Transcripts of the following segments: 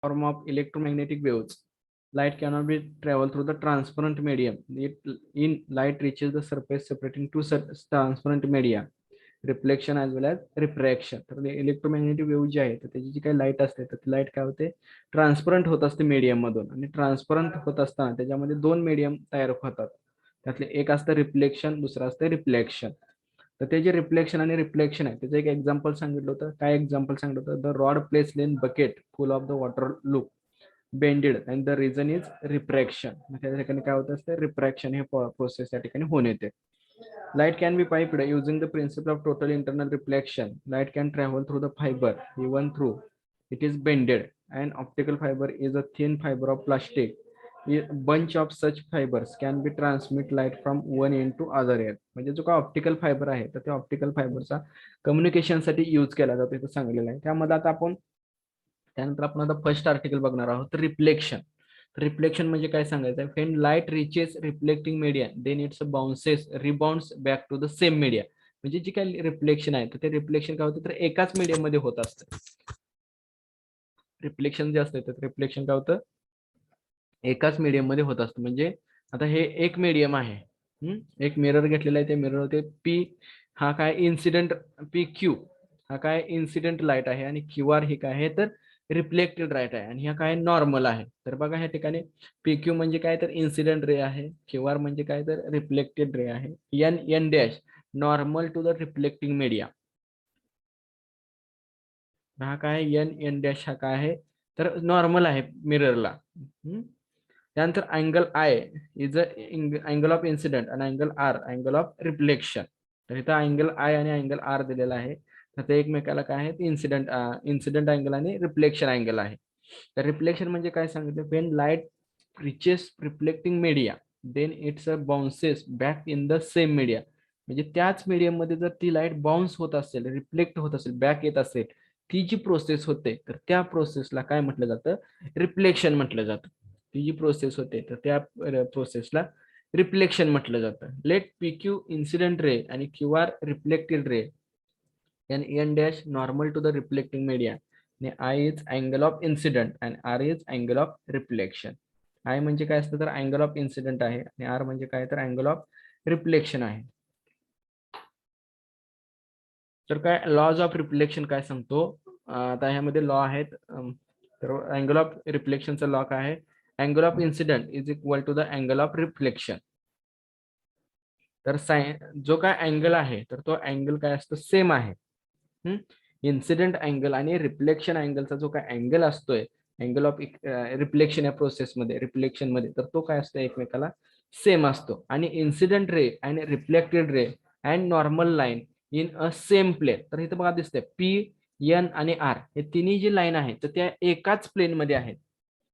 form of electromagnetic waves. Light cannot be travel through the transparent medium. Light reaches the surface separating two transparent media, reflection as well as refraction. तर electromagnetic wave जी आहे तर त्याची जी काही light असते तर ती light काय होते, ट्रान्सपरंट होत असते मीडियम मधून. आणि ट्रान्सपरंट होत असताना त्याच्यामध्ये दोन मीडियम तयार होतात. त्यातले एक असतं रिफ्लेक्शन, दुसरं असतं रिफ्लेक्शन. तर ते जे रिफ्लेक्शन आणि रिफ्लेक्शन आहे त्याचं एक एक्झाम्पल सांगितलं होतं. काय एक्झाम्पल सांगितलं होतं? The rod placed in bucket full of the water look bended and the reason is refraction. त्या ठिकाणी काय होत असते, रिफ्रॅक्शन हे प्रोसेस त्या ठिकाणी होऊन येते. Light can be piped using the principle of total internal reflection. Light can travel through the fiber even through it is bended. An optical fiber is a thin fiber of plastic. A bunch of such fibers can be transmit light from one end to other end. म्हणजे जो का optical fibre आहे तर त्या optical फायबरचा communication साठी use केला जातो इथं सांगलेलं आहे. त्यामध्ये आता आपण त्यानंतर आपण आता फर्स्ट आर्टिकल बघणार आहोत, रिफ्लेक्शन. रिफ्लेक्शन म्हणजे काय सांगायचं, when light reaches reflecting media then its bounces rebounds back to the same media. म्हणजे जे काही रिफ्लेक्शन आहे तर ते रिफ्लेक्शन काय होतं तर एकाच मीडियम मध्ये होत असतं. रिफ्लेक्शन जे असतं तर रिफ्लेक्शन काय होतं, एकाच मीडियम मध्ये होत असतं. म्हणजे आता हे एक मीडियम आहे, एक मिरर घेतलेला आहे, त्या मिरर ते पी हा काय इन्सिडेंट, पी क्यू हा काय इन्सिडेंट लाईट आहे आणि क्यू आर ही काय आहे तर रिफ्लेक्टेड लाईट आहे आणि ह्या काय नॉर्मल आहे. तर बघा ह्या ठिकाणी पी क्यू म्हणजे काय तर इन्सिडेंट रे आहे, क्यू आर म्हणजे काय तर रिफ्लेक्टेड रे आहे. N N dash normal to the reflecting media. हा काय एन एन डॅश हा काय आहे तर नॉर्मल आहे मिररला. त्यानंतर angle I is angle of incident आणि angle R angle of reflection. तर इथं अँगल आय आणि अँगल आर दिलेला आहे. तर ते एकमेकाला काय आहे, इन्सिडेंट अँगल आणि रिफ्लेक्शन अँगल आहे. तर रिफ्लेक्शन म्हणजे काय सांगितलं, when light reaches reflecting media then its bounces back in the same media. म्हणजे त्याच मीडियम मध्ये जर ती लाईट बाउन्स होत असेल, रिफ्लेक्ट होत असेल, बॅक येत असेल, ती जी प्रोसेस होते तर त्या प्रोसेसला काय म्हटलं जातं, रिफ्लेक्शन म्हटलं जातं. ती जी प्रोसेस होते तर त्या प्रोसेसला रिफ्लेक्शन म्हटलं जातं. Let P Q incident ray आणि Q R reflected ray and n dash normal to the reflecting media. I is angle of incident and r is angle of reflection. I म्हणजे काय असतं तर अँगल ऑफ इन्सिडेंट आहे आणि r म्हणजे काय तर अँगल ऑफ रिफ्लेक्शन आहे. तर काय लॉज ऑफ रिफ्लेक्शन काय सांगतो, आता ह्यामध्ये लॉ आहेत. तर अँगल ऑफ रिफ्लेक्शनचा लॉ काय आहे, angle of incident is equal to the angle of reflection. तर जो काय अँगल आहे तर तो अँगल काय असतो सेम आहे. इन्सिडेंट अँगल आणि रिफ्लेक्शन अँगलचा जो काय अँगल असतोय, अँगल ऑफ रिफ्लेक्शन या प्रोसेसमध्ये रिफ्लेक्शन मध्ये, तर तो काय असतो एकमेकाला सेम असतो. आणि इन्सिडेंट रे आणि reflected ray and normal line in a same plane. तर इथं बघा दिसतंय पी एन आणि आर हे तिन्ही जी लाईन आहेत तर त्या एकाच प्लेन मध्ये आहेत.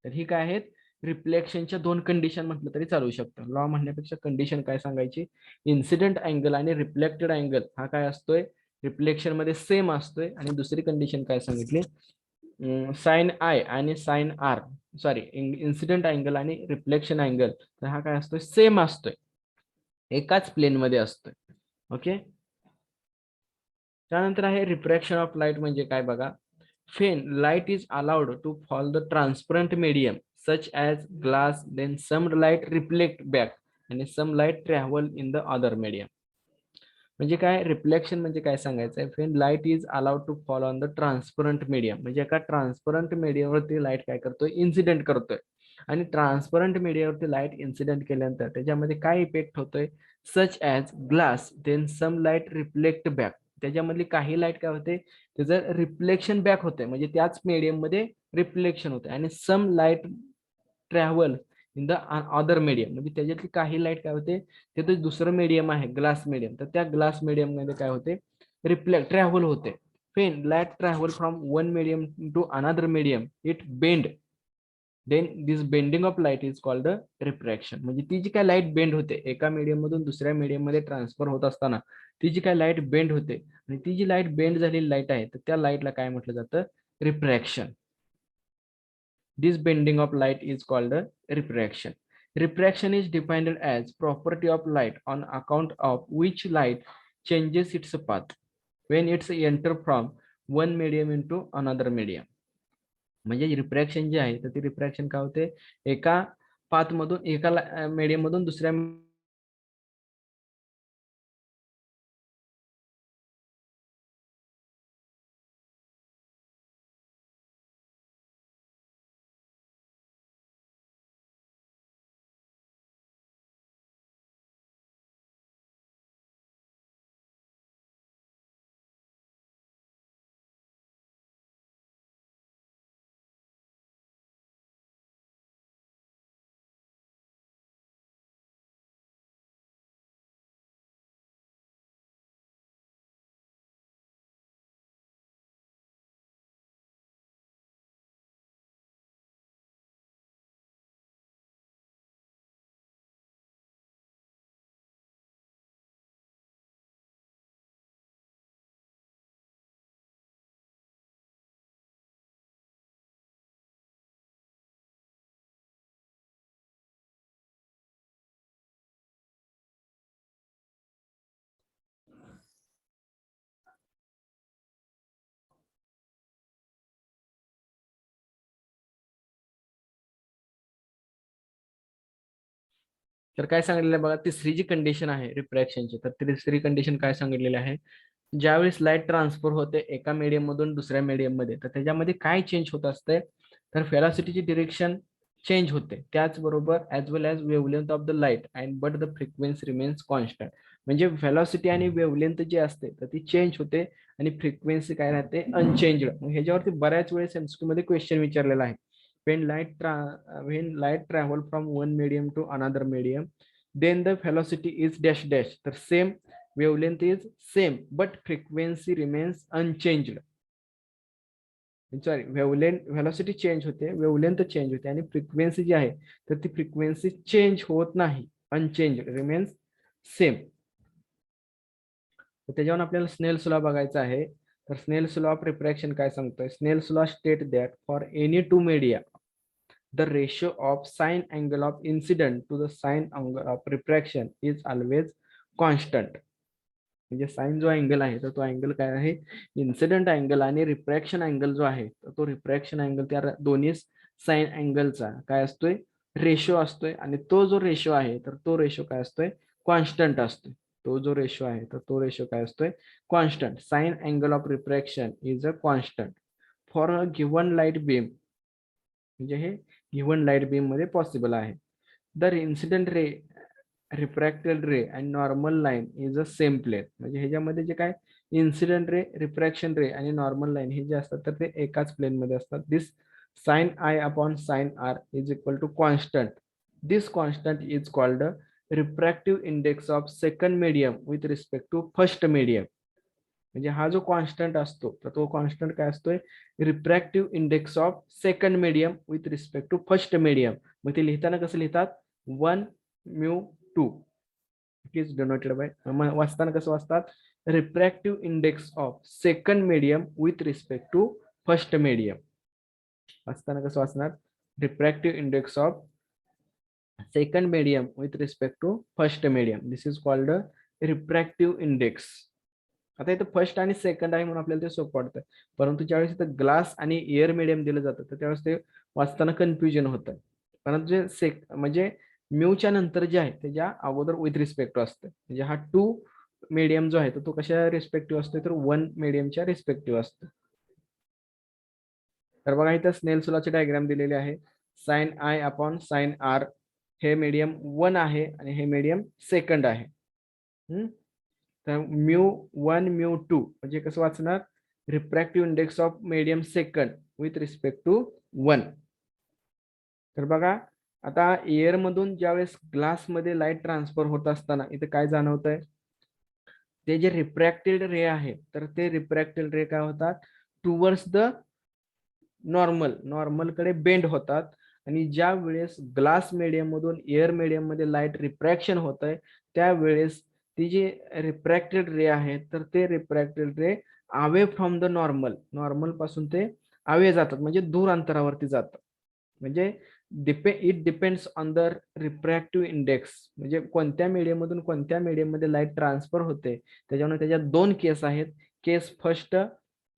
तर ही काय आहेत, रिफ्लेक्शनच्या दोन कंडिशन म्हटलं तरी चालू शकतं. लॉ म्हणण्यापेक्षा कंडिशन काय सांगायची, इन्सिडेंट अँगल आणि रिफ्लेक्टेड अँगल हा काय असतोय रिफ्लेक्शन मध्ये सेम असतोय. आणि दुसरी कंडिशन काय सांगितली, साइन आय आणि sine R, sorry incident angle आणि रिफ्लेक्शन अँगल तर हा काय असतोय सेम असतोय, एकाच प्लेन मध्ये असतोय. ओके. त्यानंतर आहे रिफ्रॅक्शन ऑफ लाईट. म्हणजे काय बघा, when light is allowed to fall the transparent medium such as glass, then some light reflect back and some light travel in the other medium. म्हणजे काय रिफ्लेक्शन म्हणजे काय सांगायचं आहे, when light is allowed to fall on the transparent medium म्हणजे एका transparent मीडियावरती light काय करतोय, इन्सिडेंट करतोय. आणि ट्रान्सपरंट मीडियावरती लाईट इन्सिडेंट केल्यानंतर त्याच्यामध्ये काय इफेक्ट होतोय, such as glass then some light reflect back. त्याच्यामधली काही लाईट काय होते त्याचं रिफ्लेक्शन बॅक होतंय, म्हणजे त्याच मीडियम मध्ये रिफ्लेक्शन होते. आणि some light travel in the other medium, म्हणजे त्याच्यातली काही लाईट काय होते, ते दुसरं मीडियम आहे ग्लास मीडियम, तर त्या ग्लास मीडियम मध्ये काय होते रिफ्लेक्ट ट्रॅव्हल होते. when light travel from one medium to another medium it bend, then this bending of light is called the refraction. म्हणजे ती जी काय लाईट बेंड होते एका मीडियम मधून दुसऱ्या मीडियम मध्ये ट्रान्सफर होत असताना ती जी काय लाईट बेंड होते आणि ती जी लाईट बेंड झालेली लाईट आहे तर त्या लाईटला काय म्हटलं जातं, refraction. This bending of light is called a refraction. Refraction is defined as property of light on account of which light changes its path when it's enter from one medium into another medium. म्हणजे refraction जे आहे तर ते refraction काय होते, एका path मधून एका मीडियम मधून दुसऱ्या तर काय सांगितलेलं आहे बघा, तिसरी जी कंडिशन आहे रिफ्रॅक्शनची, तर तिसरी कंडिशन काय सांगितलेली आहे, ज्यावेळेस लाईट ट्रान्सफर होते एका मीडियम मधून दुसऱ्या मीडियम मध्ये, तर त्याच्यामध्ये काय चेंज होत असते, तर व्हेलॉसिटीची डिरेक्शन चेंज होते, त्याचबरोबर as well as wavelength of the light and but the frequency remains constant. म्हणजे व्हेलॉसिटी आणि वेवलेंथ जे असते तर ती चेंज होते आणि फ्रिक्वेन्सी काय राहते अनचेंज्ड. ह्याच्यावरती बऱ्याच वेळेस एमसीक्यू मध्ये क्वेश्चन विचारलेला आहे. when light when light travel from one medium to another medium, then the velocity is dash dash, the same wavelength is same but frequency remains unchanged. Sorry, velocity change होते, wavelength change होते आणि frequency जी आहे तर ती frequency change होत नाही, unchange remains same. त्याच्यावर आपल्याला स्नेल्स लॉ बघायचा आहे. तर स्नेल्स लॉ ऑफ रिफ्रॅक्शन काय सांगतोय, Snell's law state that for any two media the ratio of sine angle of incident to the sine angle of refraction is always constant. म्हणजे sign जो angle आहे तर तो अँगल काय आहे, incident angle आणि रिफ्रॅक्शन अँगल जो आहे तर तो रिफ्रॅक्शन अँगल त्या दोन्ही साइन अँगलचा काय असतोय, रेशो असतोय. आणि तो जो रेशो आहे तर तो रेशो काय असतोय, कॉन्स्टंट असतोय. तो जो रेशो आहे तर तो रेशो काय असतोय, constant. Sine angle of refraction is a constant for a given light beam. म्हणजे हे गिव्हन लाईट बीम मध्ये पॉसिबल आहे. The incident ray, refracted ray and normal line is a same plane. म्हणजे ह्याच्यामध्ये जे काय इन्सिडेंट रे, रिफ्रॅक्शन रे आणि normal line हे जे असतात तर ते एकाच प्लेन मध्ये असतात. This sine I upon sine R is equal to constant. This constant is called refractive index of second medium with respect to first medium. म्हणजे हा जो कॉन्स्टंट असतो तर तो कॉन्स्टंट काय असतोय, refractive index of second medium with respect to first medium. मग ते लिहिताना कसं लिहितात, 1μ2 इट इज डिनोटेड बाय, वाचताना कसं वाचतात, refractive index of second medium with respect to first medium. वाचताना कसं वाचणार, refractive index of second medium with respect to first medium. This is called refractive index. आता इथं फर्स्ट आणि सेकंड आहे म्हणून आपल्याला ते सोपं वाटतं, परंतु ज्यावेळेस इथं ग्लास आणि एअर मीडियम दिलं जातं तर त्यावेळेस ते वाचताना कन्फ्युजन होतं. परंतु जे म्हणजे म्यूच्या नंतर जे आहे त्याच्या अगोदर विथ रिस्पेक्ट असतं. म्हणजे हा टू मीडियम जो आहे तो कशा रिस्पेक्टिव्ह असतो, तर वन मीडियमच्या रिस्पेक्टिव्ह असतो. तर बघा इथं स्नेल्स लॉचे डायग्राम दिलेले आहे. Sine I upon sine R, हे मीडियम 1 आहे आणि हे मीडियम सेकंड आहे. तर μ1 μ2 म्हणजे कसं वाचणार, refractive index of medium second with respect to 1. तर बघा आता एअर मधून ज्यावेळेस ग्लास मध्ये लाईट ट्रान्सफर होत असताना इथे काय जाणवत आहे, ते जे रिफ्रॅक्टेड रे आहे तर ते रिफ्रॅक्टेड रे काय होतात, टुवर्ड्स द नॉर्मल, नॉर्मल कडे बेंड होतात. आणि ज्या वेळेस ग्लास मीडियम मधून एअर मीडियम मध्ये लाईट रिफ्रॅक्शन होत आहे त्यावेळेस ती जी रिफ्रॅक्टेड रे आहे तर ते refracted ray away from the normal, normal पासून ते अवे जातात, म्हणजे दूर अंतरावरती जातात. म्हणजे it depends on the refractive index. म्हणजे कोणत्या मीडियम मधून कोणत्या मीडियम मध्ये लाईट ट्रान्सफर होते त्याच्यामुळे त्याच्यात दोन केस आहेत. केस फर्स्ट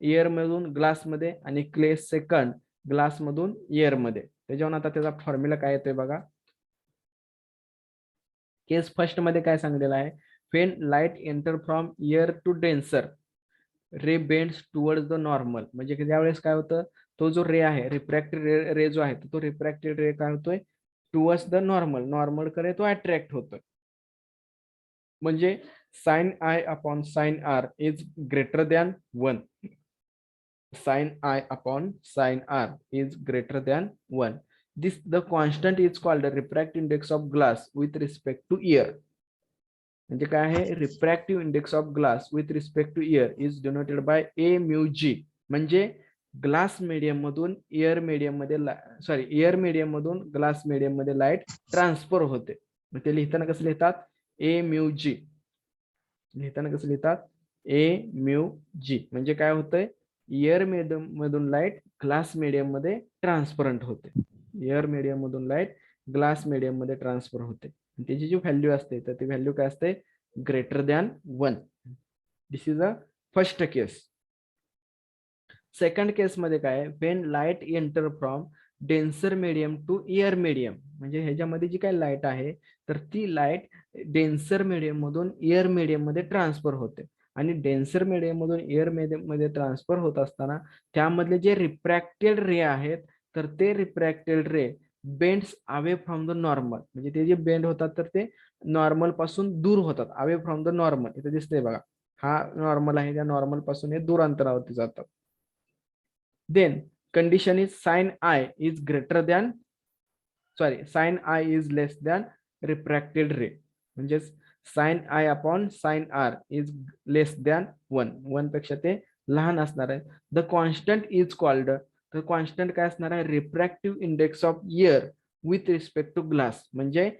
एअर मधून ग्लास मध्ये आणि केस सेकंड ग्लास मधून एअर मध्ये. त्याच्यावर आता त्याचा फॉर्म्युला काय येतोय बघा. केस फर्स्ट मध्ये काय सांगितलेलं आहे, when light enter from air to denser ray bends towards the normal. म्हणजे त्यावेळेस काय होतं, तो जो रे आहे रिफ्रॅक्टेड रे जो आहे तो रिफ्रॅक्टेड रे काय होतोय, टुवर्ड्स द नॉर्मल, नॉर्मल कडे तो अट्रॅक्ट होतोय. म्हणजे sine I upon sine R is greater than 1. sin I upon sin R is greater than 1. This the constant is called the refractive index of glass with respect to air. म्हणजे काय आहे, refractive index of glass with respect to air is denoted by A mu G. म्हणजे glass medium मधून air medium मध्ये air medium मधून glass medium मध्ये light transfer होते. मग ते लिहिताना कसं लिहितात, ए म्यू जी. लिहिताना कसं लिहितात, ए म्यू जी. म्हणजे काय होतंय, एअर मीडियम मधून लाईट ग्लास मीडियम मध्ये ट्रान्सपरंट होते. एअर मीडियम मधून लाईट ग्लास मीडियम मध्ये ट्रान्सफर होते. त्याची जी व्हॅल्यू असते तर ती व्हॅल्यू काय असते, greater than 1. This is a first case. Second case मध्ये काय, when light enter from denser medium to air medium. म्हणजे ह्याच्यामध्ये जी काही लाईट आहे तर ती लाईट डेन्सर मीडियम मधून एअर मीडियम मध्ये ट्रान्सफर होते. आणि डेन्सर मीडियम मधून एअर मीडियम मध्ये ट्रान्सफर होत असताना त्यामधले जे रिफ्रॅक्टेड रे आहेत तर ते refracted ray bends away from the normal. म्हणजे ते जे बेंड होतात तर ते नॉर्मल पासून दूर होतात, अवे फ्रॉम द नॉर्मल. इथे दिसतंय बघा, हा नॉर्मल आहे, त्या नॉर्मल पासून हे दूर अंतरावरती जातात. Then condition is sin I is greater than, sin I is less than refracted ray. म्हणजेच sin I upon sin R is less than 1. 1 पेक्षा ते लहान असणार आहे. द कॉन्स्टंट इज कॉल्ड, तर कॉन्स्टंट काय असणार आहे, refractive index of air with respect to glass. म्हणजे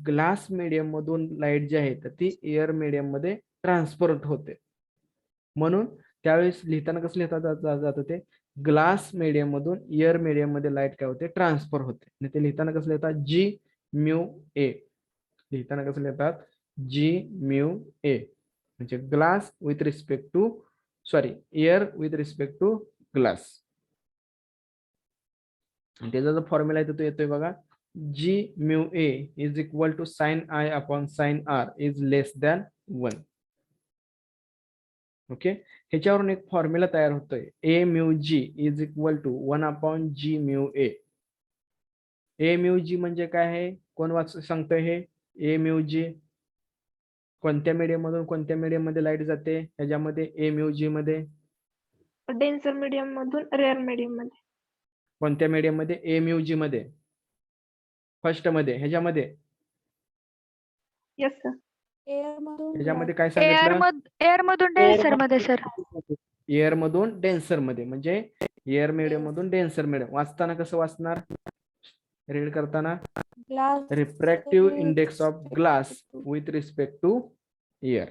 ग्लास मीडियम मधून लाईट जी आहे तर ती एअर मीडियम मध्ये ट्रान्सफर होते. म्हणून त्यावेळेस लिहिताना कसं लिहिता जातं, ते ग्लास मीडियम मधून एअर मीडियम मध्ये लाईट काय होते, ट्रान्सफर होते. आणि ते लिहिताना कसं लिहितात, जी म्यू ए. लिहिताना कसं लिहितात, जी म्यू ए. म्हणजे glass with respect to air with respect to glass. त्याचा जो फॉर्म्युला आहे तो येतोय बघा, G mu A is equal to sine I upon sine R is less than 1. Okay, ह्याच्यावरून एक फॉर्म्युला तयार होतोय, A mu G is equal to 1 upon G mu A. A mu G म्हणजे काय आहे, कोण सांगतोय हे, ए म्यू जी कोणत्या मीडियम मधून कोणत्या मीडियम मध्ये लाईट जाते, ह्याच्यामध्ये ए म्यू जी मध्ये डेन्सर मीडियम मधून रेअर मीडियम मध्ये. कोणत्या मीडियम मध्ये, ए म्यू जी मध्ये फर्स्ट मध्ये. ह्याच्यामध्ये येस सर. ह्याच्यामध्ये काय सांगितलं, एअर मधून डेन्सर मध्ये सर. एअर मधून डेन्सर मध्ये. म्हणजे एअर मीडियम मधून डेन्सर मीडियम. वाचताना कसं वाचणार, रीड करताना, refractive index of glass with respect to air.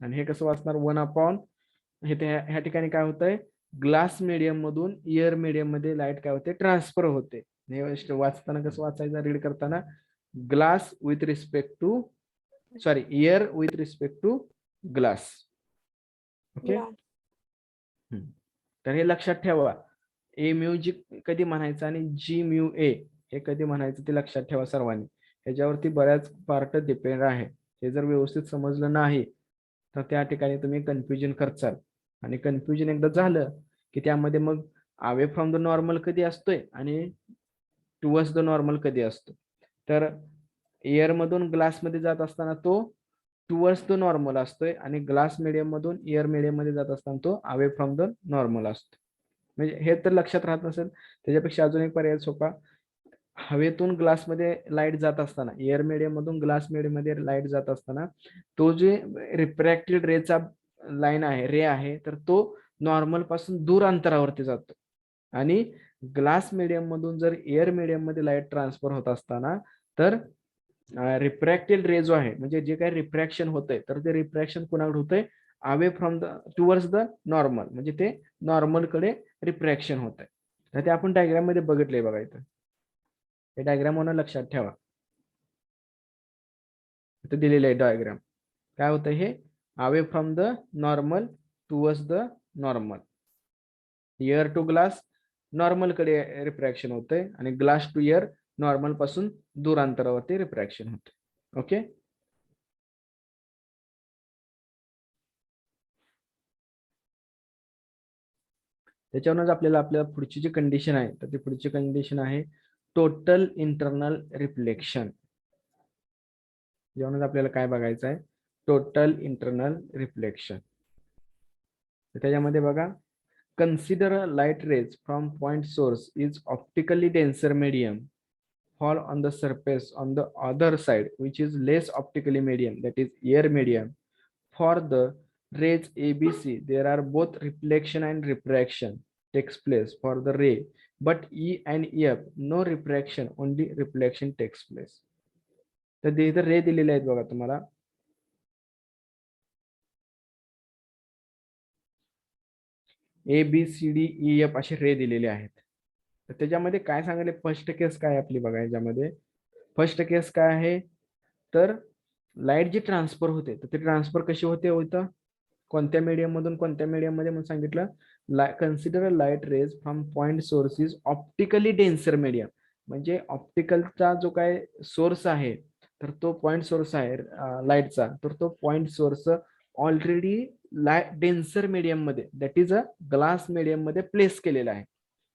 आणि हे कसं वाचणार, 1 अपॉन, हे ह्या ठिकाणी काय होतंय, ग्लास मीडियम मधून एअर मीडियम मध्ये लाईट काय होते, ट्रान्सफर होते. वाचताना कसं वाचायचं, रीड करताना, glass with respect to air with respect to glass. Okay, तर हे लक्षात ठेवा, ए म्यू जी कधी म्हणायचं आणि जी म्यू ए हे कधी म्हणायचं ते लक्षात ठेवा सर्वांनी. ह्याच्यावरती बऱ्याच पार्ट डिपेंड आहे. हे जर व्यवस्थित समजलं नाही तर त्या ठिकाणी तुम्ही कन्फ्युजन करचाल. आणि कन्फ्युजन एकदा झालं की त्यामध्ये मग अवे फ्रॉम द नॉर्मल कधी असतोय आणि टुवर्ड्स द नॉर्मल कधी असतो. तर एअर मधून ग्लास मध्ये जात असताना तो टुवर्ड्स द नॉर्मल असतोय आणि ग्लास मीडियम मधून एअर मीडियम मध्ये जात असताना तो अवे फ्रॉम द नॉर्मल असतो. म्हणजे हे तर लक्षात राहत नसेल, त्याच्यापेक्षा अजून एक पर्याय सोपा, हवेतून ग्लास मध्ये लाईट जात असताना, एअर मीडियम मधून ग्लास मीडियम मध्ये लाईट जात असताना तो जे रिफ्रॅक्टेड रेचा लाईन आहे, रे आहे, तर तो नॉर्मल पासून दूर अंतरावरती जातो. आणि ग्लास मीडियम मधून जर एअर मीडियम मध्ये लाईट ट्रान्सफर होत असताना तर रिफ्रॅक्टेड रे जो आहे, म्हणजे जे काही रिफ्रॅक्शन होतंय तर ते रिफ्रॅक्शन कोणाकडे होतंय, away from the towards the normal. म्हणजे ते नॉर्मल कडे रिफ्रॅक्शन होत आहे. तर ते आपण डायग्राम मध्ये बघितलंय बघा. इथं हे डायग्राम म्हणून लक्षात ठेवा, इथं दिलेलं आहे डायग्राम. काय होतं हे, away from the normal towards the normal. Air to glass normal कडे रिफ्रॅक्शन होतंय आणि ग्लास टू एअर नॉर्मल पासून दूर अंतरावरती रिफ्रॅक्शन होते. ओके. त्याच्यावरूनच आपल्या पुढची जी कंडिशन आहे तर ती पुढची कंडिशन आहे टोटल इंटरनल रिफ्लेक्शन. त्याच्यावरूनच आपल्याला काय बघायचं आहे, टोटल इंटरनल रिफ्लेक्शन. त्याच्यामध्ये बघा, consider light rays from point source is optically denser medium fall on the surface on the other side which is less optically medium, that is air medium. For the rays ABC there are both reflection and refraction takes place for the ray, but E and F no refraction, only reflection takes place. तर ते इथे रे दिलेले आहेत बघा तुम्हाला. ABCDEF असे रे दिलेले आहेत. तर त्याच्यामध्ये काय सांगितले, फर्स्ट केस काय आपली बघा, याच्यामध्ये फर्स्ट केस काय आहे, तर लाईट जी ट्रान्सफर होते तर ते ट्रान्सफर कशी होतं, कोणत्या मीडियम मधून कोणत्या मीडियम मध्ये म्हणून सांगितलं. Consider light rays from point source is optically denser medium, म्हणजे ऑप्टिकलचा जो काय सोर्स आहे तर तो पॉइंट सोर्स आहे लाईटचा, तर तो point source already denser medium मध्ये, that is a glass medium मध्ये प्लेस केलेला आहे.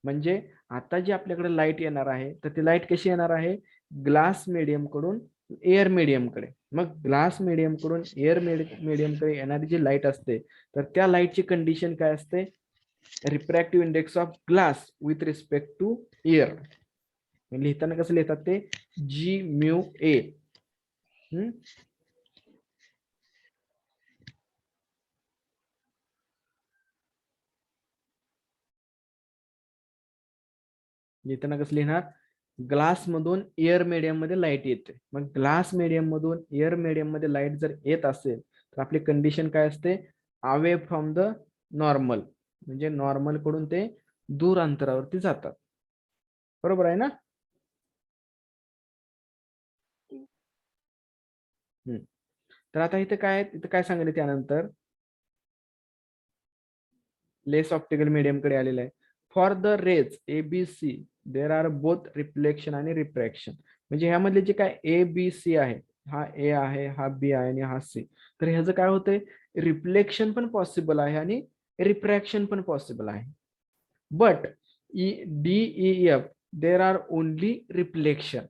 म्हणजे आता जी आपल्याकडे लाईट येणार आहे तर ती लाईट कशी येणार आहे, ग्लास मीडियम कडून एअर मीडियम कडे. मग ग्लास मीडियम कडून एअर मीडियम कडे येणारी जी लाईट असते तर त्या लाईटची कंडिशन काय असते, refractive index of glass with respect to air. लिहिताना कसं लिहितात ते, जी म्यू ए. लिहिताना कसं लिहिणार, ग्लास मधून एअर मीडियम मध्ये लाईट येते. मग ग्लास मीडियम मधून एअर मीडियम मध्ये लाईट जर येत असेल तर आपली कंडिशन काय असते, अवे फ्रॉम द नॉर्मल, म्हणजे नॉर्मल कडून ते दूर अंतरावरती जातात. बरोबर आहे ना. तर आता इथे काय सांगितलं त्यानंतर, लेस ऑप्टिकल मीडियम कडे आलेलं आहे. For the rays ABC there are both reflection आणि रिफ्रॅक्शन. म्हणजे ह्यामधले जे काय ABC आहे, हा ए आहे, हा बी आहे आणि हा सी, तर ह्याचं काय होतंय, रिफ्लेक्शन पण पॉसिबल आहे आणि रिफ्रॅक्शन पण पॉसिबल आहे. But DEF there are only reflection.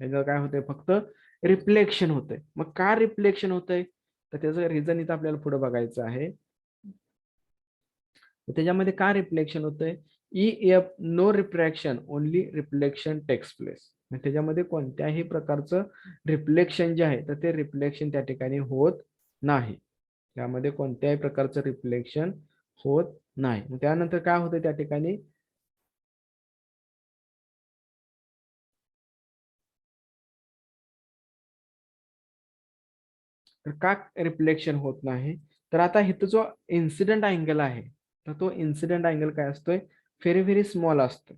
ह्याचं काय होतंय, फक्त रिफ्लेक्शन होतंय. मग का रिफ्लेक्शन होतंय, तर त्याचं रिझन इथं आपल्याला पुढे बघायचं आहे. त्याच्यामध्ये का रिफ्लेक्शन होतंय, EF no refraction, only reflection takes place. त्याच्यामध्ये कोणत्याही प्रकारचं रिफ्लेक्शन जे आहे तर ते रिफ्लेक्शन त्या ठिकाणी होत नाही. त्यामध्ये कोणत्याही प्रकारचं रिफ्लेक्शन होत नाही. त्यानंतर काय होतं त्या ठिकाणी, तर का रिफ्लेक्शन होत नाही, तर आता इथं जो इन्सिडेंट अँगल आहे तर तो इन्सिडेंट अँगल काय असतोय, व्हेरी स्मॉल असतो.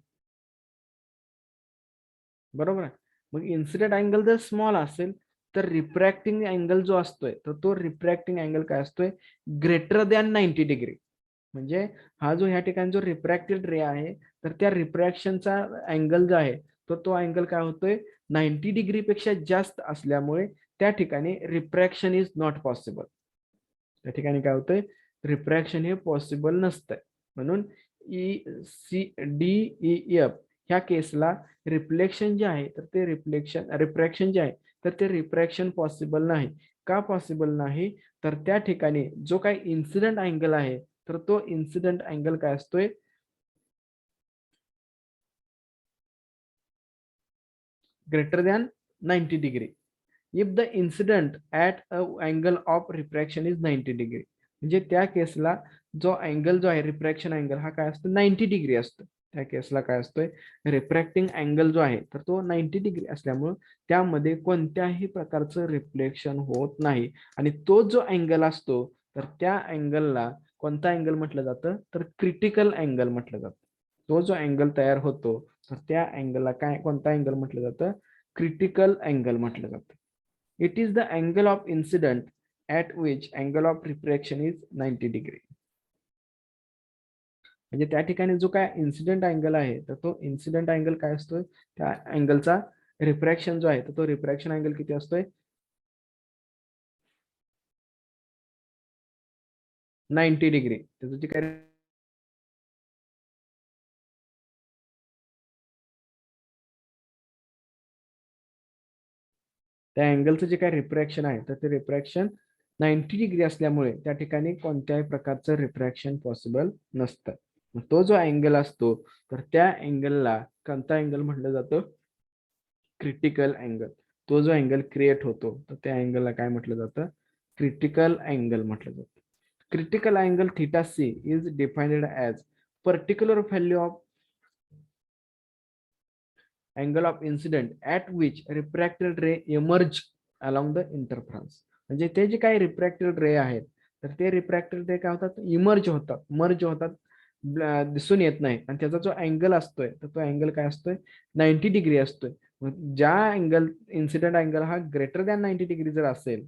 बरोबर आहे. मग इन्सिडेंट अँगल जर स्मॉल असेल तर रिफ्रॅक्टिंग अँगल जो असतोय तर तो रिफ्रॅक्टिंग अँगल काय असतोय, ग्रेटर दॅन 90 डिग्री. म्हणजे हा जो ह्या ठिकाणी जो रिफ्रॅक्टेड रे आहे तर त्या रिफ्रॅक्शनचा अँगल जो आहे तर तो अँगल काय होतोय, 90 डिग्री पेक्षा जास्त असल्यामुळे त्या ठिकाणी रिफ्रॅक्शन इज नॉट पॉसिबल. त्या ठिकाणी काय होतंय, रिफ्रॅक्शन हे पॉसिबल नसतंय. म्हणून DEF ह्या केसला रिफ्लेक्शन जे आहे तर ते रिफ्रॅक्शन जे आहे तर ते रिफ्रॅक्शन पॉसिबल नाही. का पॉसिबल नाही, तर त्या ठिकाणी जो काही इन्सिडेंट अँगल आहे तर तो इन्सिडेंट अँगल काय असतोय, greater than 90 degree. If the incident at a angle of refraction is 90 degree. म्हणजे त्या केसला जो अँगल जो आहे रिफ्रॅक्शन अँगल हा काय असतो, 90 डिग्री असतो. त्या केसला काय असतोय, रिफ्रॅक्टिंग अँगल जो आहे तर तो 90 डिग्री असल्यामुळे त्यामध्ये कोणत्याही प्रकारचं रिफ्लेक्शन होत नाही. आणि तो जो अँगल असतो तर त्या अँगलला कोणता अँगल म्हटलं जातं, तर क्रिटिकल अँगल म्हटलं जातं. तो जो अँगल तयार होतो तर त्या अँगलला काय कोणता अँगल म्हटलं जातं, क्रिटिकल अँगल म्हटलं जातं. It is the angle of incident at which angle of refraction is 90 degree. म्हणजे त्या ठिकाणी जो काय इन्सिडेंट अँगल आहे तर तो इन्सिडेंट अँगल काय असतोय, त्या अँगलचा रिफ्रॅक्शन जो आहे तर तो रिफ्रॅक्शन अँगल किती असतोय, 90 डिग्री. त्याचं जे काय त्या अँगलचं जे काय रिफ्रॅक्शन आहे तर ते रिफ्रॅक्शन 90 डिग्री असल्यामुळे त्या ठिकाणी कोणत्याही प्रकारचं रिफ्रॅक्शन पॉसिबल नसतं. मग तो जो अँगल असतो तर त्या अँगलला कोणता अँगल म्हटलं जातं, क्रिटिकल अँगल. तो जो अँगल क्रिएट होतो तर त्या अँगलला काय म्हटलं जातं, क्रिटिकल अँगल म्हटलं जातं. Critical angle theta C is defined as particular value of angle of incident at which refracted ray emerge along the interference. म्हणजे ते जे काही रिफ्रॅक्टेड रे आहेत तर ते रिफ्रॅक्टेड रे काय होतात, इमर्ज होतात, मर्ज होतात, दिसून येत नाही. आणि त्याचा जो अँगल असतोय तर तो अँगल काय असतोय, 90 डिग्री असतोय. मग ज्या अँगल इन्सिडेंट अँगल हा ग्रेटर दॅन 90 डिग्री जर असेल,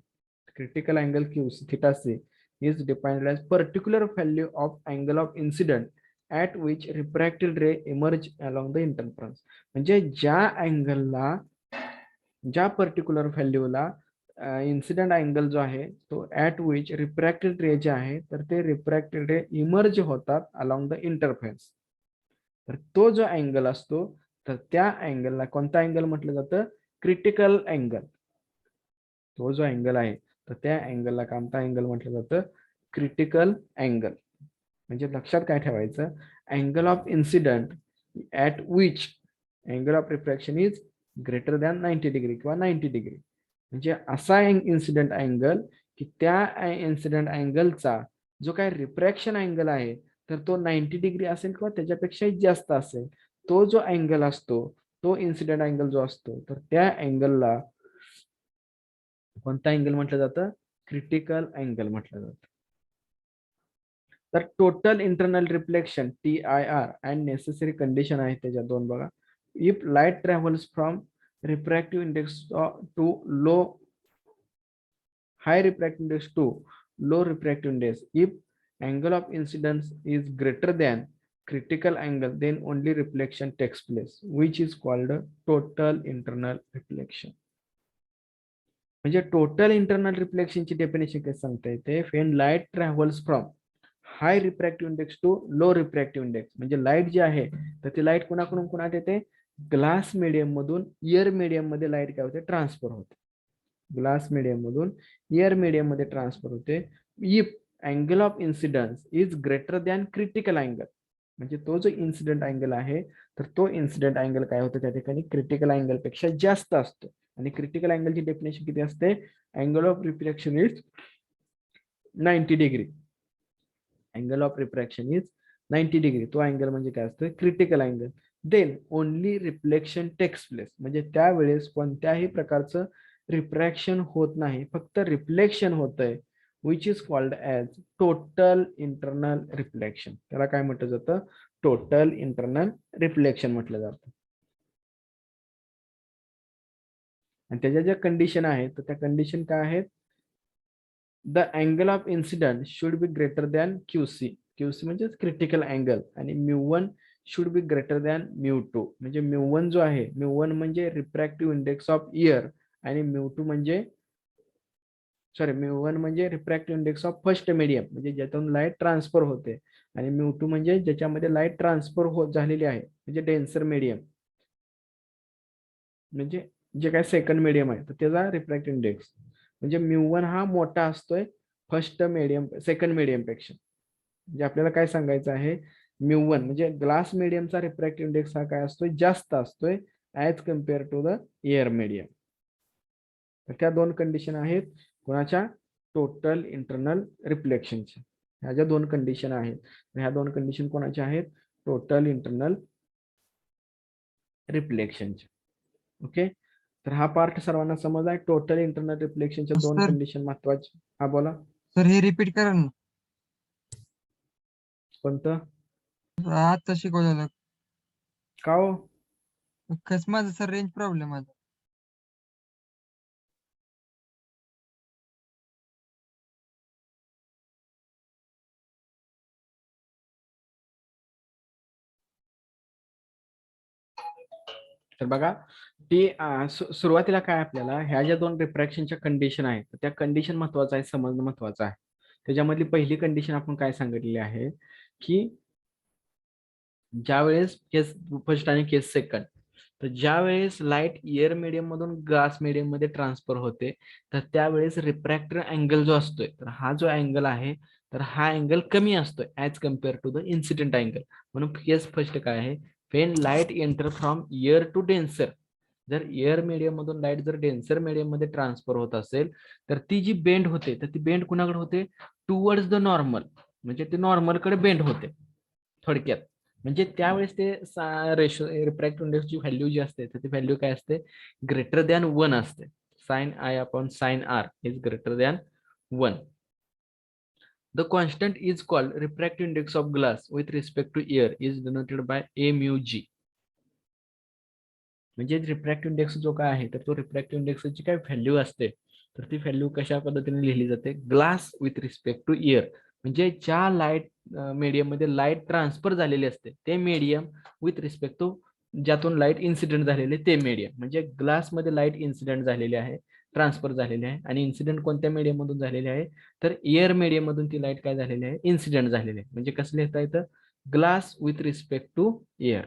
critical angle Q theta C is defined as particular value of angle of incident at which refracted ray emerge along the interference. म्हणजे ज्या अँगलला, ज्या पर्टिक्युलर व्हॅल्यूला इन्सिडेंट अँगल जो आहे तो at which refracted रे जे आहे तर ते रिफ्रॅक्टेड रे इमर्ज होतात अलॉंग द इंटरफेस. तर तो जो अँगल असतो तर त्या अँगलला कोणता अँगल म्हटलं जातं, क्रिटिकल अँगल. तो जो अँगल आहे तर त्या अँगलला कोणता अँगल म्हटलं जातं, क्रिटिकल अँगल. म्हणजे लक्षात काय ठेवायचं, angle of incident at which angle of refraction is greater than 90 degree किंवा 90 डिग्री. म्हणजे असा इन्सिडेंट अँगल की त्या इन्सिडेंट अँगलचा जो काय रिफ्रॅक्शन अँगल आहे तर तो 90 डिग्री असेल किंवा त्याच्यापेक्षाही जास्त असेल. तो जो अँगल असतो, तो इन्सिडेंट अँगल जो असतो तर त्या अँगलला कोणता अँगल म्हटलं जातं, क्रिटिकल अँगल म्हटलं जातं. तर total internal reflection TIR and necessary condition आहे त्याच्या दोन बघा. If light travels from refractive index to low high refractive index to low refractive index, if angle of incidence is greater than critical angle, then only reflection takes place, which is called a total internal reflection. म्हणजे total internal रिफ्लेक्शनची definition काय सांगता येते, when light travels from high refractive index to low refractive index. म्हणजे light जी आहे तर ती लाईट कुणाकडून कुणात येते, ग्लास मीडियम मधून एअर मीडियम मध्ये लाईट काय होते, ट्रान्सफर होते. ग्लास मीडियम मधून एअर मीडियम मध्ये ट्रान्सफर होते. If angle of incidence is greater than critical angle, म्हणजे तो जो इन्सिडेंट अँगल आहे तर तो इन्सिडेंट अँगल काय होतं त्या ठिकाणी, क्रिटिकल अँगल पेक्षा जास्त असतो. आणि क्रिटिकल अँगलची डेफिनेशन किती असते, angle of refraction is 90 degree. Angle of refraction is 90 degree. तो अँगल म्हणजे काय असतं, critical angle. Then only reflection takes place. म्हणजे त्यावेळेस कोणत्याही प्रकारचं रिफ्रॅक्शन होत नाही, फक्त रिफ्लेक्शन होतंय, which is called as total internal reflection. त्याला काय म्हटलं जातं, टोटल इंटरनल रिफ्लेक्शन म्हटलं जातं. आणि त्याच्या ज्या कंडिशन आहेत तर त्या कंडिशन काय आहेत, the angle of incident should be greater than QC. QC म्हणजे क्रिटिकल अँगल. आणि μ1 शुड बी ग्रेटर दॅन μ2. म्हणजे μ1 जो आहे, μ1 म्हणजे रिफ्रॅक्टिव्ह इंडेक्स ऑफ इयर, आणि μ2 म्हणजे μ1 म्हणजे refractive index of first medium, म्हणजे ज्यातून लाईट ट्रान्सफर होते. आणि μ2 म्हणजे ज्याच्यामध्ये लाईट ट्रान्सफर होत झालेली आहे, म्हणजे डेन्सर मीडियम, म्हणजे जे काय सेकंड मीडियम आहे तर त्याचा रिफ्रॅक्टिव्ह इंडेक्स. म्हणजे μ1 हा मोठा असतोय फर्स्ट मीडियम, सेकंड मीडियम पेक्षा. म्हणजे आपल्याला काय सांगायचं आहे, μ1 म्हणजे ग्लास मीडियमचा रिफ्रॅक्टिव्ह इंडेक्स हा काय असतोय, जास्त असतोय as compare to the air medium. तर त्या दोन कंडिशन आहेत कोणाच्या, टोटल इंटरनल रिफ्लेक्शनच्या. ह्या ज्या दोन कंडिशन आहेत ह्या दोन कंडिशन कोणाच्या आहेत, टोटल इंटरनल रिफ्लेक्शनच्या. ओके. तर हा पार्ट सर्वांना समजला. टोटल इंटरनल रिफ्लेक्शनच्या दोन सर कंडिशन महत्वाचे. हा बोला. सर हे रिपीट करा ना. कोणतं, आता शिकवलेलं. का हो? कसं माझं सर रेंज प्रॉब्लेम आहे. तर बघा ती सुरुवातीला काय आपल्याला ह्या ज्या दोन रिफ्रॅक्शनच्या कंडिशन आहेत त्या कंडिशन महत्वाचं आहे, समजणं महत्वाचं आहे. त्याच्यामधली पहिली कंडिशन आपण काय सांगितलेली आहे की ज्या वेळेस केस फर्स्ट आणि केस सेकंड, तर ज्या वेळेस लाईट एअर मीडियम मधून ग्लास मीडियम मध्ये ट्रान्सफर होते तर त्यावेळेस रिफ्रॅक्टर अँगल जो असतोय तर हा जो अँगल आहे तर हा अँगल कमी असतोय as compare to the incident angle. म्हणून केस फर्स्ट काय आहे, when light enter from air to denser, जर एअर मीडियम मधून लाईट जर डेन्सर मीडियम मध्ये ट्रान्सफर होत असेल तर ती जी बेंड होते तर ती बेंड कुणाकडे होते, टुवर्ड्स द नॉर्मल, म्हणजे ते नॉर्मल कडे बेंड होते थोडक्यात. म्हणजे त्यावेळेस ते रेशो रिफ्रॅक्टिव्ह इंडेक्सची व्हॅल्यू जी असते तर ती व्हॅल्यू काय असते, ग्रेटर दॅन 1 असते. Sine I upon sine R is greater than 1. The constant is called refractive index of glass with respect to air is denoted by a mu g. म्हणजे refractive index जो काय आहे तर तो refractive इंडेक्सची काय value असते तर ती व्हॅल्यू कशा पद्धतीने लिहिली जाते, glass with respect to air, म्हणजे ज्या लाईट मीडियम मध्ये लाईट ट्रान्सफर झालेली असते ते मीडियम विथ रिस्पेक्ट टू ज्यातून लाईट इन्सिडेंट झालेले ते मीडियम. म्हणजे ग्लास मध्ये लाईट इन्सिडेंट झालेली आहे, ट्रान्सफर झालेली आहे, आणि इन्सिडेंट कोणत्या मीडियम मधून झालेले आहे तर एअर मीडियम मधून ती लाईट काय झालेली आहे, इन्सिडेंट झालेली आहे. म्हणजे कसं लिहिता येतं, glass with respect to air.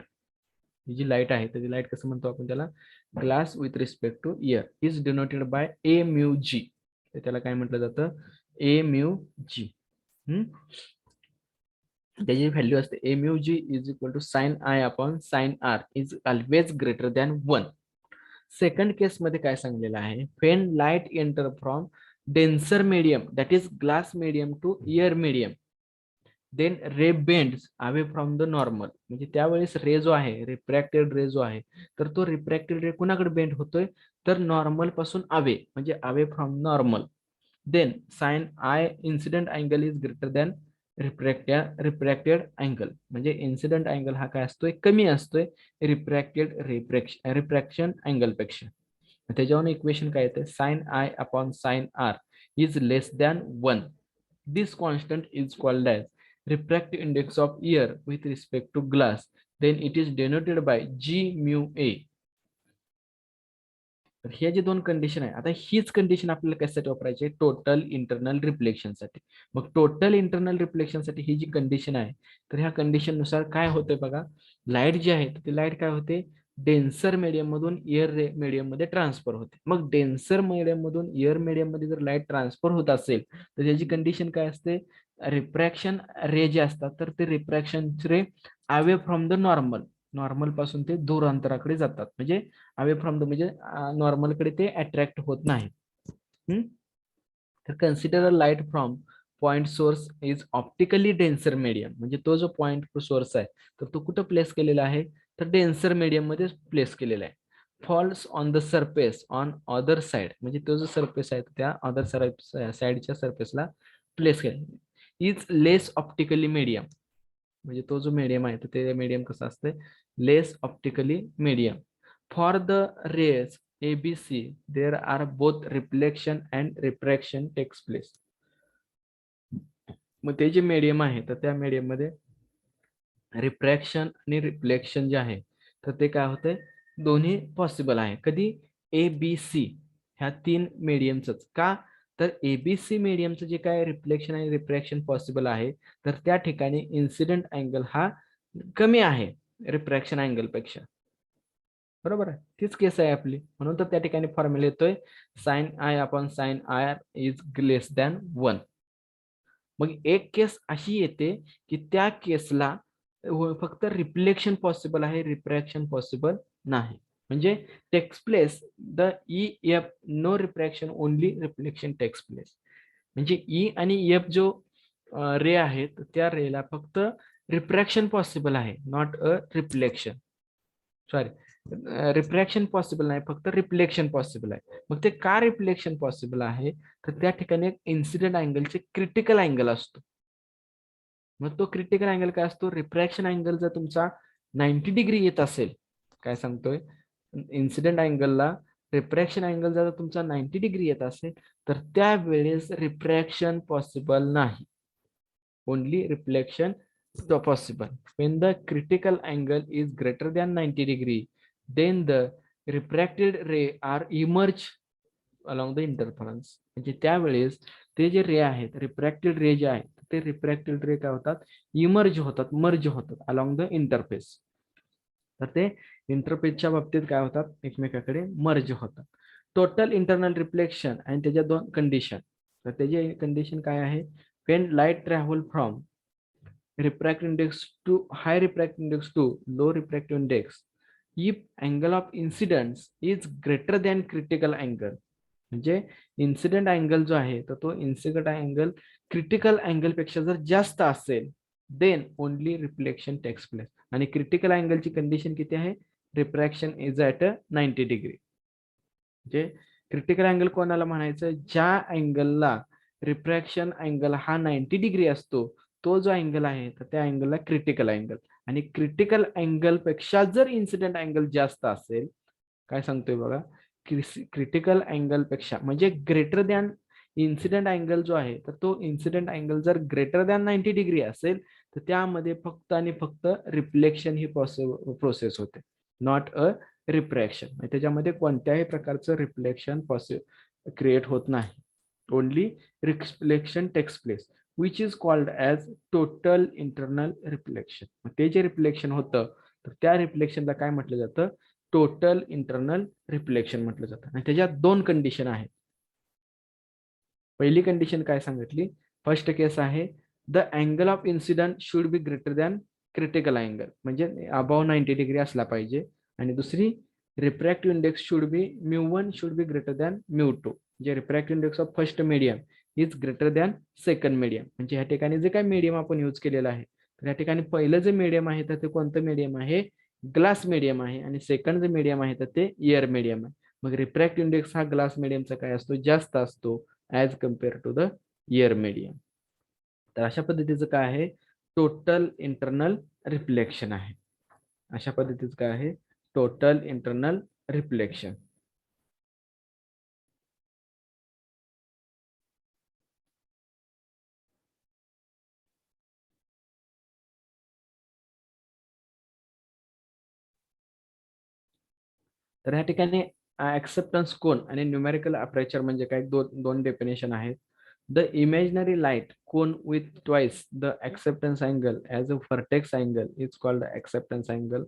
ही जी लाईट आहे त्याची लाईट कसं म्हणतो आपण त्याला, glass with respect to air is denoted by A mu G. त्याला काय म्हटलं जातं, ए म्यू जी. त्याची व्हॅल्यू असते A mu G is equal to sine I upon sine R is always greater than 1. Second case मध्ये काय सांगलेलं आहे, when light enter from denser medium that is glass medium to air medium then ray bends away from the normal. म्हणजे त्यावेळेस रे जो आहे, refracted रे जो आहे तर तो रिफ्रॅक्टेड रे कुणाकडे बेंड होतोय तर नॉर्मल पासून अवे, म्हणजे away from normal. Then sine I incident angle is greater than refracted angle. म्हणजे इन्सिडेंट अँगल हा काय असतोय, कमी असतोय रिफ्रॅक्टेड रिफ्रॅक्शन अँगल पेक्षा. त्याच्यावर इक्वेशन काय येते, sine I upon sine R is less than 1. This constant is called as refractive index of air with respect to glass, then it is denoted by G mu A. तर हे जे दोन condition आहे, आता हीच condition आपल्याला कशासाठी वापरायची, टोटल इंटरनल रिफ्लेक्शन साठी. मग टोटल इंटरनल रिफ्लेक्शन साठी ही जी कंडिशन आहे तर ह्या कंडिशन नुसार काय होते बघा, लाईट जी आहे ती लाईट काय होते, डेन्सर मीडियम मधून एअर मीडियम मध्ये ट्रान्सफर होते. मग डेन्सर मीडियम मधून एअर मीडियम मध्ये जर लाईट ट्रान्सफर होत असेल तर त्याची कंडिशन काय असते, रिफ्रॅक्शन रे जे असतात तर ते refraction ray away from the normal, normal पासून ते दूर अंतराकडे जातात. म्हणजे अवे फ्रॉम द म्हणजे नॉर्मलकडे ते अट्रॅक्ट होत नाही. तर consider a light from point source is optically denser medium. म्हणजे तो जो पॉइंट सोर्स आहे तर तो कुठं प्लेस केलेला आहे तर डेन्सर मीडियम मध्ये प्लेस केलेला आहे. Falls on the surface on other side, म्हणजे तो जो सरफेस आहे त्या अदर साइडच्या सरफेसला प्लेस केला. इज लेस ऑप्टिकली मीडियम, म्हणजे तो जो मीडियम आहे तर ते मीडियम कसं असते, less optically medium. For the rays ABC there are both reflection and refraction takes place. मग ते जे मीडियम आहे तर त्या मीडियम मध्ये रिफ्रॅक्शन आणि रिफ्लेक्शन जे आहे तर ते काय होते, दोन्ही पॉसिबल आहे. कधी, ABC ह्या तीन मीडियमच का, तर ABC मीडियमचं जे काय रिफ्लेक्शन आणि रिफ्रॅक्शन पॉसिबल आहे तर त्या ठिकाणी इन्सिडेंट अँगल हा कमी आहे रिफ्रॅक्शन अँगल पेक्षा. बरोबर आहे, तीच केस आहे आपली. म्हणून तर त्या ठिकाणी फॉर्म्युला येतोय sine I upon sine R is less than 1. मग एक केस अशी येते की त्या केसला फक्त रिफ्लेक्शन पॉसिबल आहे, रिफ्रॅक्शन पॉसिबल नाही. म्हणजे takes place the EF no refraction only reflection takes place. म्हणजे ई आणि एफ जो रे आहेत त्या रेला फक्त रिफ्रॅक्शन पॉसिबल आहे, not a reflection. Sorry, refraction possible नाही, फक्त रिफ्लेक्शन पॉसिबल आहे. मग ते का रिफ्लेक्शन पॉसिबल आहे तर त्या ठिकाणी एक इन्सिडेंट अँगलचे क्रिटिकल अँगल असतो. मग तो क्रिटिकल अँगल काय असतो, रिफ्रॅक्शन अँगल जर तुमचा 90 डिग्री येत असेल, काय सांगतोय, इन्सिडेंट अँगलला रिफ्रॅक्शन अँगल जर तुमचा 90 डिग्री येत असेल तर त्यावेळेस रिफ्रॅक्शन पॉसिबल नाही, only reflection possible. When the critical angle is greater than 90 degree, then the refracted ray are emerge along the interference. म्हणजे त्यावेळेस ते जे रे आहेत, रिफ्रॅक्टेड रे जे आहेत, ते रिफ्रॅक्टेड रे काय होतात, इमर्ज होतात, मर्ज होतात अलॉंग द इंटरफेस. तर ते इंटरफेसच्या बाबतीत काय होतात, एकमेकाकडे मर्ज होतात. टोटल इंटरनल रिफ्लेक्शन आणि त्याच्या दोन कंडिशन. तर त्याची कंडिशन काय आहे, when light travel from refractive index to high refractive index to low refractive index, if angle of incidence is greater than critical angle, म्हणजे इन्सिडेंट अँगल जो आहे तर तो इन्सिडेंट अँगल क्रिटिकल अँगल पेक्षा जर जास्त असेल, then only reflection takes place. आणि क्रिटिकल अँगलची कंडिशन किती आहे, रिफ्रॅक्शन इज ॲट 90 डिग्री. म्हणजे क्रिटिकल अँगल कोणाला म्हणायचं, ज्या अँगलला रिफ्रॅक्शन अँगल हा 90 डिग्री असतो, तो जो अँगल आहे तर त्या अँगलला क्रिटिकल अँगल. आणि क्रिटिकल अँगल पेक्षा जर इन्सिडेंट अँगल जास्त असेल, काय सांगतोय बघा, क्रिटिकल अँगल पेक्षा म्हणजे ग्रेटर दॅन इन्सिडेंट अँगल जो आहे तर तो इन्सिडेंट अँगल जर ग्रेटर दॅन 90 डिग्री असेल तर त्यामध्ये फक्त आणि फक्त रिफ्लेक्शन ही प्रोसेस होते, नॉट अ रिफ्रॅक्शन. त्याच्यामध्ये कोणत्याही प्रकारचं रिफ्लेक्शन क्रिएट होत नाही, only reflection takes place, which is called as total internal reflection. ते जे रिफ्लेक्शन होतं तर त्या रिफ्लेक्शनला काय म्हटलं जातं, टोटल इंटरनल रिफ्लेक्शन म्हटलं जातं. आणि त्याच्यात दोन कंडिशन आहेत. पहिली कंडिशन काय सांगितली, फर्स्ट केस आहे the angle of incident should be greater than critical angle, म्हणजे अबाव 90 डिग्री असला पाहिजे. आणि दुसरी refractive index should be μ1 should be greater than μ2, म्हणजे refractive index of first medium is greater than second medium. म्हणजे ह्या ठिकाणी जे काय मीडियम आपण यूज केलेलं आहे तर या ठिकाणी पहिलं जे मीडियम आहे तर ते कोणतं मीडियम आहे, ग्लास मीडियम आहे. आणि सेकंड जे मीडियम आहे तर ते एअर मीडियम आहे. मग रिफ्रॅक्टिव्ह इंडेक्स हा ग्लास मीडियमचा काय असतो, जास्त असतो as compare to the air medium. तर अशा पद्धतीचं काय आहे, टोटल इंटरनल रिफ्लेक्शन आहे. अशा पद्धतीचं काय आहे, टोटल इंटरनल रिफ्लेक्शन. तर ह्या ठिकाणी ऍक्सेप्टन्स कोन आणि न्यूमेरिकल अपर्चर म्हणजे काय, दोन डेफिनेशन आहेत. The imaginary light cone with twice the acceptance angle as a vertex angle is called acceptance angle.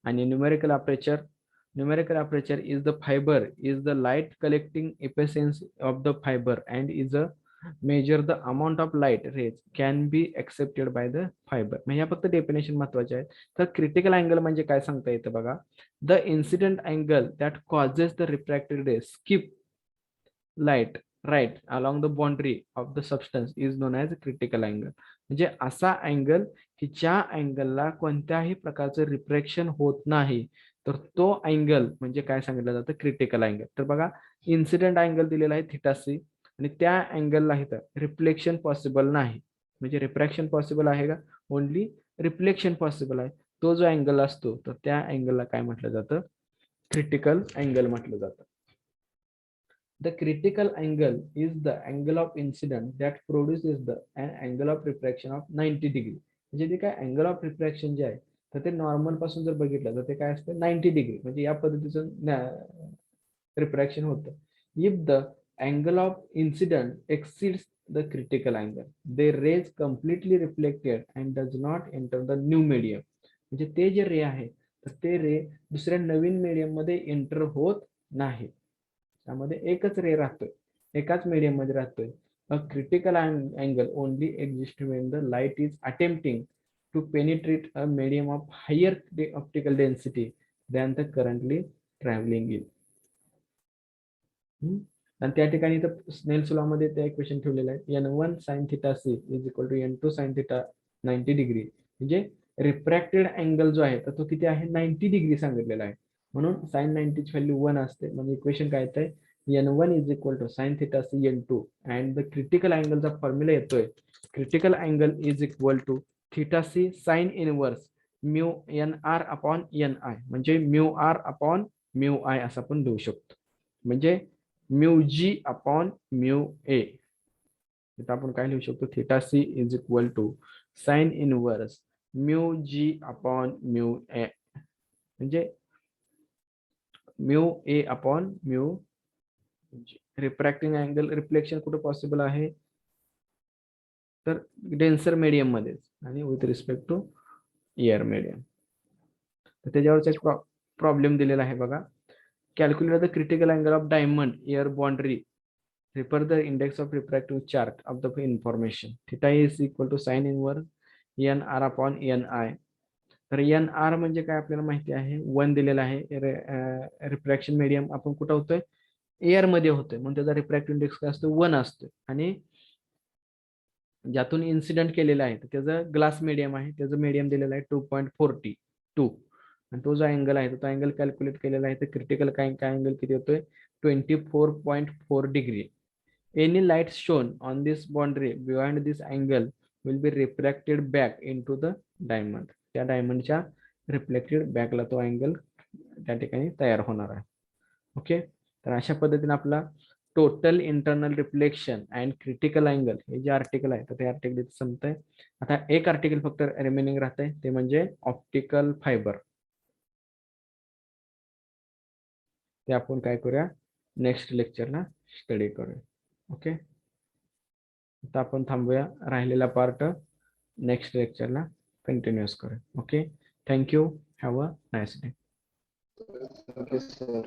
आणि numerical aperture is the fibre is the light collecting efficiency of the fibre and is a measure the amount of light rays can be accepted by the fibre. म्हणजे ह्या फक्त definition महत्वाचे आहेत. तर critical angle म्हणजे काय सांगता येतं बघा, the incident angle that causes the refracted ray skip light right along the boundary of the substance is known as critical angle. म्हणजे असा अँगल की ज्या अँगलला कोणत्याही प्रकारचं रिफ्रॅक्शन होत नाही तर तो अँगल म्हणजे काय सांगितलं जातं, क्रिटिकल अँगल. तर बघा, इन्सिडेंट अँगल दिलेला आहे θc आणि त्या अँगलला इथं रिफ्लेक्शन पॉसिबल नाही. म्हणजे रिफ्रॅक्शन पॉसिबल आहे का, ओनली रिफ्लेक्शन पॉसिबल आहे. तो जो अँगल असतो तर त्या अँगलला काय म्हटलं जातं, क्रिटिकल अँगल म्हटलं जातं. The critical angle is the angle of incidence that produces an angle of refraction of 90 degree. म्हणजे ते काय, अँगल ऑफ रिफ्रॅक्शन जे आहे तर ते नॉर्मल पासून जर बघितलं तर ते काय असतं, 90 डिग्री. म्हणजे या पद्धतीचं रिफ्रॅक्शन होतं. If the angle of incident exceeds the critical angle they rays completely reflected and does not enter the new medium. म्हणजे ते जे रे आहे तर ते रे दुसऱ्या नवीन मीडियम मध्ये एंटर होत नाही, त्यामध्ये एकच रे राहतोय, एकाच मीडियम मध्ये राहतोय. A critical angle only exist when the light is attempting to penetrate a medium of higher optical density than the currently traveling in. आणि त्या ठिकाणी तर स्नेल्स लॉ मध्ये त्या इक्वेशन ठेवलेलं आहे, n1 sin θc is equal to n2 sin θ 90 degree. म्हणजे refracted angle जो आहे तर तो किती आहे, 90 डिग्री सांगितलेला आहे. म्हणून sin 90 ची व्हॅल्यू 1 असते. म्हणजे इक्वेशन काय येत आहे, n1 is equal to sin θc n2 and the critical अँगलचा फॉर्म्युला येतोय, critical angle is equal to θc sin inverse mu nr upon ni, म्हणजे mu R upon mu I असं आपण लिहू शकतो. म्हणजे mu G upon mu A. इथं आपण काय लिहू शकतो, θc is equal to sine inverse mu G upon mu A. म्हणजे mu A upon mu refracting angle reflection कुठे पॉसिबल आहे तर डेन्सर मीडियम मध्येच आणि with respect to air medium. तर त्याच्यावरच एक प्रॉब्लेम दिलेला आहे बघा. Calculate the critical angle of diamond air boundary refer the index of refractive chart of the information theta is equal to sine inverse N R upon N I. तर N R म्हणजे काय आपल्याला माहिती आहे 1 दिलेला आहे. रिफ्रॅक्शन मीडियम आपण कुठं होतोय एअर मध्ये होतोय म्हणून त्याचा रिफ्रॅक्टिव्ह इंडेक्स काय असतो 1 असतो. आणि ज्यातून इन्सिडेंट केलेला आहे त्याचं ग्लास मीडियम आहे त्याचं मीडियम दिलेलं आहे 2.42 आणि तो जो अँगल आहे तो अँगल कॅल्क्युलेट केलेला आहे तर क्रिटिकल काय अँगल किती होतोय 24.4 degree. Any light shone on this boundary behind this angle will be refracted back into the diamond. त्या डायमंडच्या रिफ्लेक्टेड बॅकला तो अँगल त्या ठिकाणी तयार होणार आहे. ओके. तर अशा पद्धतीने आपला total internal reflection and critical angle हे जे आर्टिकल आहे तर ते आर्टिकल इथे संपतंय. आता एक आर्टिकल फक्त रिमेनिंग राहतंय ते म्हणजे ऑप्टिकल फायबर. ते आपण काय करूया नेक्स्ट लेक्चरला स्टडी करूया. ओके. आता आपण थांबूया राहिलेला पार्ट नेक्स्ट लेक्चरला कंटिन्यूअस करूया. Okay. Thank you. Have a nice day. Okay, sir.